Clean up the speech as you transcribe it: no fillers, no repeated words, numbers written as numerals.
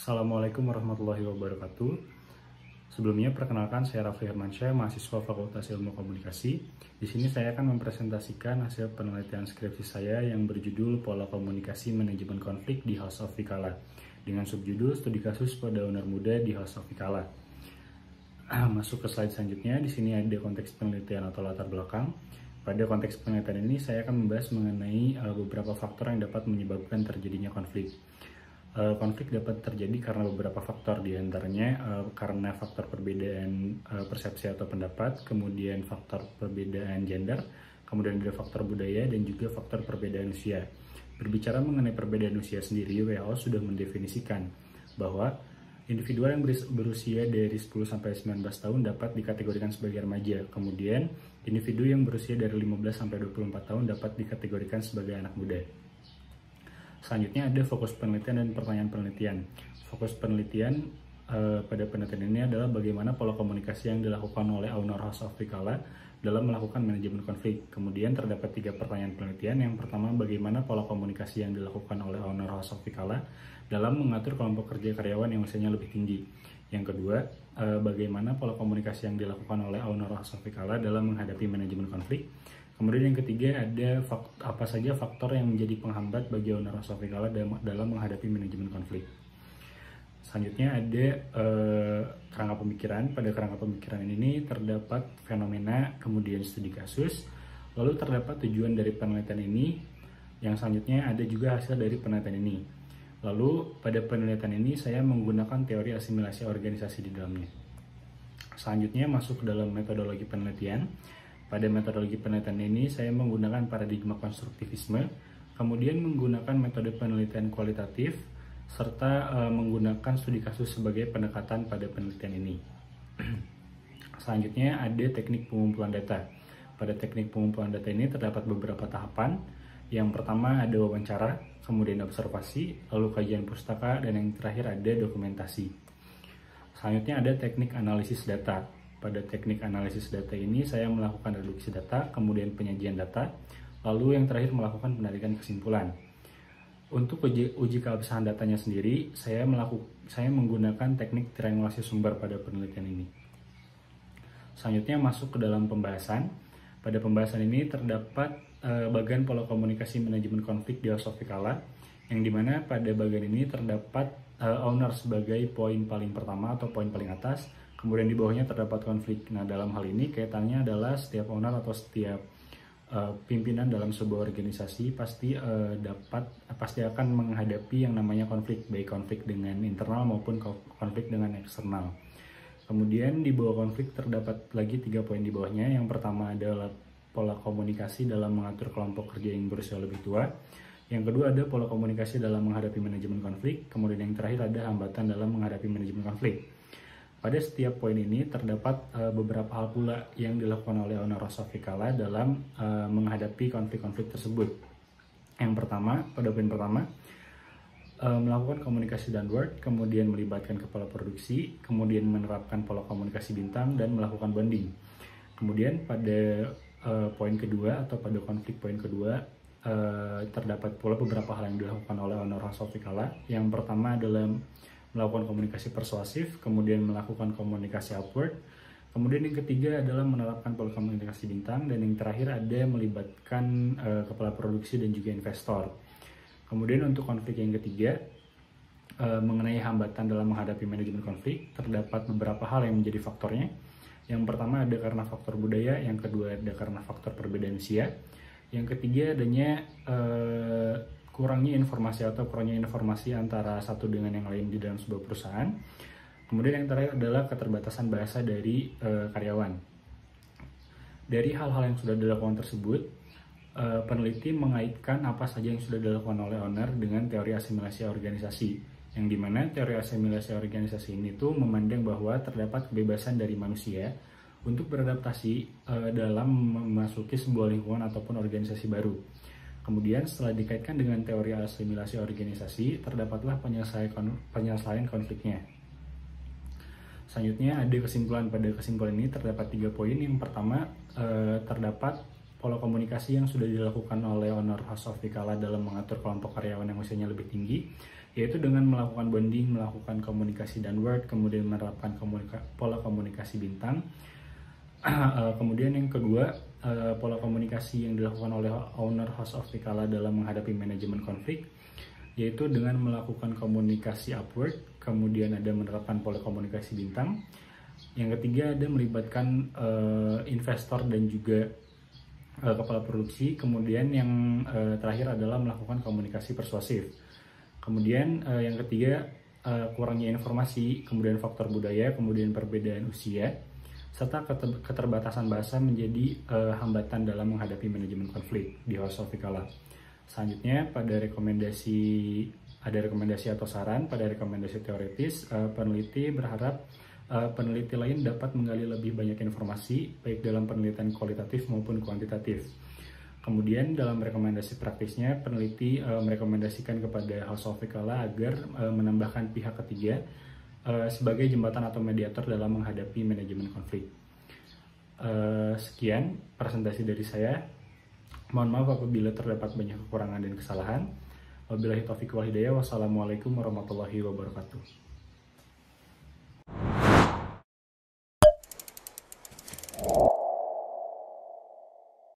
Assalamualaikum warahmatullahi wabarakatuh. Sebelumnya perkenalkan saya Raffi Hermansyah, mahasiswa Fakultas Ilmu Komunikasi. Di sini saya akan mempresentasikan hasil penelitian skripsi saya yang berjudul Pola Komunikasi Manajemen Konflik di House of Vikala dengan subjudul Studi Kasus pada Owner Muda di House of Vikala. Masuk ke slide selanjutnya. Di sini ada konteks penelitian atau latar belakang. Pada konteks penelitian ini saya akan membahas mengenai beberapa faktor yang dapat menyebabkan terjadinya konflik. Konflik dapat terjadi karena beberapa faktor, diantaranya karena faktor perbedaan persepsi atau pendapat, kemudian faktor perbedaan gender, kemudian ada faktor budaya, dan juga faktor perbedaan usia. Berbicara mengenai perbedaan usia sendiri, WHO sudah mendefinisikan bahwa individual yang berusia dari 10-19 tahun dapat dikategorikan sebagai remaja, kemudian individu yang berusia dari 15-24 tahun dapat dikategorikan sebagai anak muda. Selanjutnya ada fokus penelitian dan pertanyaan penelitian. Fokus penelitian pada penelitian ini adalah bagaimana pola komunikasi yang dilakukan oleh owner House of Vikala dalam melakukan manajemen konflik. Kemudian terdapat 3 pertanyaan penelitian. Yang pertama, bagaimana pola komunikasi yang dilakukan oleh owner House of Vikala dalam mengatur kelompok kerja karyawan yang usianya lebih tinggi. Yang kedua, bagaimana pola komunikasi yang dilakukan oleh owner House of Vikala dalam menghadapi manajemen konflik. Kemudian yang ketiga, ada apa saja faktor yang menjadi penghambat bagi owner House of Vikala dalam menghadapi manajemen konflik. Selanjutnya ada kerangka pemikiran. Pada kerangka pemikiran ini terdapat fenomena, kemudian studi kasus, lalu terdapat tujuan dari penelitian ini. Yang selanjutnya ada juga hasil dari penelitian ini. Lalu pada penelitian ini saya menggunakan teori asimilasi organisasi di dalamnya. Selanjutnya masuk ke dalam metodologi penelitian. Pada metodologi penelitian ini saya menggunakan paradigma konstruktivisme, kemudian menggunakan metode penelitian kualitatif, serta menggunakan studi kasus sebagai pendekatan pada penelitian ini. Selanjutnya ada teknik pengumpulan data. Pada teknik pengumpulan data ini terdapat beberapa tahapan. Yang pertama ada wawancara, kemudian observasi, lalu kajian pustaka, dan yang terakhir ada dokumentasi. Selanjutnya ada teknik analisis data. Pada teknik analisis data ini saya melakukan reduksi data, kemudian penyajian data, lalu yang terakhir melakukan penarikan kesimpulan. Untuk uji keabsahan datanya sendiri, saya menggunakan teknik triangulasi sumber pada penelitian ini. Selanjutnya masuk ke dalam pembahasan. Pada pembahasan ini terdapat bagian pola komunikasi manajemen konflik di House of Vikala, yang dimana pada bagian ini terdapat owner sebagai poin paling pertama atau poin paling atas. Kemudian di bawahnya terdapat konflik. Nah, dalam hal ini kaitannya adalah setiap owner atau setiap pimpinan dalam sebuah organisasi pasti akan menghadapi yang namanya konflik, baik konflik dengan internal maupun konflik dengan eksternal. Kemudian di bawah konflik terdapat lagi 3 poin di bawahnya. Yang pertama adalah pola komunikasi dalam mengatur kelompok kerja yang berusia lebih tua. Yang kedua ada pola komunikasi dalam menghadapi manajemen konflik. Kemudian yang terakhir ada hambatan dalam menghadapi manajemen konflik. Pada setiap poin ini terdapat beberapa hal pula yang dilakukan oleh owner House of Vikala dalam menghadapi konflik-konflik tersebut. Yang pertama, pada poin pertama, melakukan komunikasi downward, kemudian melibatkan kepala produksi, kemudian menerapkan pola komunikasi bintang, dan melakukan bonding. Kemudian pada poin kedua atau pada konflik poin kedua, terdapat pula beberapa hal yang dilakukan oleh owner House of Vikala. Yang pertama adalah melakukan komunikasi persuasif, kemudian melakukan komunikasi upward, kemudian yang ketiga adalah menerapkan pola komunikasi bintang, dan yang terakhir ada melibatkan kepala produksi dan juga investor. Kemudian untuk konflik yang ketiga, mengenai hambatan dalam menghadapi manajemen konflik, terdapat beberapa hal yang menjadi faktornya. Yang pertama ada karena faktor budaya, yang kedua ada karena faktor perbedaan usia, yang ketiga adanya kurangnya informasi antara satu dengan yang lain di dalam sebuah perusahaan. Kemudian yang terakhir adalah keterbatasan bahasa dari karyawan. Dari hal-hal yang sudah dilakukan tersebut, peneliti mengaitkan apa saja yang sudah dilakukan oleh owner dengan teori asimilasi organisasi, yang dimana teori asimilasi organisasi ini tuh memandang bahwa terdapat kebebasan dari manusia untuk beradaptasi dalam memasuki sebuah lingkungan ataupun organisasi baru. Kemudian setelah dikaitkan dengan teori asimilasi organisasi, terdapatlah penyelesaian konfliknya. Selanjutnya ada kesimpulan. Pada kesimpulan ini terdapat 3 poin. Yang pertama, terdapat pola komunikasi yang sudah dilakukan oleh owner House of Vikala dalam mengatur kelompok karyawan yang usianya lebih tinggi. yaitu dengan melakukan bonding, melakukan komunikasi downward, kemudian menerapkan pola komunikasi bintang. Kemudian yang kedua, pola komunikasi yang dilakukan oleh owner host of Vikala dalam menghadapi manajemen konflik, yaitu dengan melakukan komunikasi upward, kemudian ada menerapkan pola komunikasi bintang. Yang ketiga, ada melibatkan investor dan juga kepala produksi. Kemudian yang terakhir adalah melakukan komunikasi persuasif. Kemudian yang ketiga, kurangnya informasi, kemudian faktor budaya, kemudian perbedaan usia, serta keterbatasan bahasa menjadi hambatan dalam menghadapi manajemen konflik di House of Vikala. Selanjutnya, ada rekomendasi atau saran. Pada rekomendasi teoritis, peneliti berharap peneliti lain dapat menggali lebih banyak informasi, baik dalam penelitian kualitatif maupun kuantitatif. Kemudian dalam rekomendasi praktisnya, peneliti merekomendasikan kepada House of Vikala agar menambahkan pihak ketiga sebagai jembatan atau mediator dalam menghadapi manajemen konflik. Sekian presentasi dari saya. Mohon maaf apabila terdapat banyak kekurangan dan kesalahan. Wabillahi taufiq wal hidayah. Wassalamualaikum warahmatullahi wabarakatuh.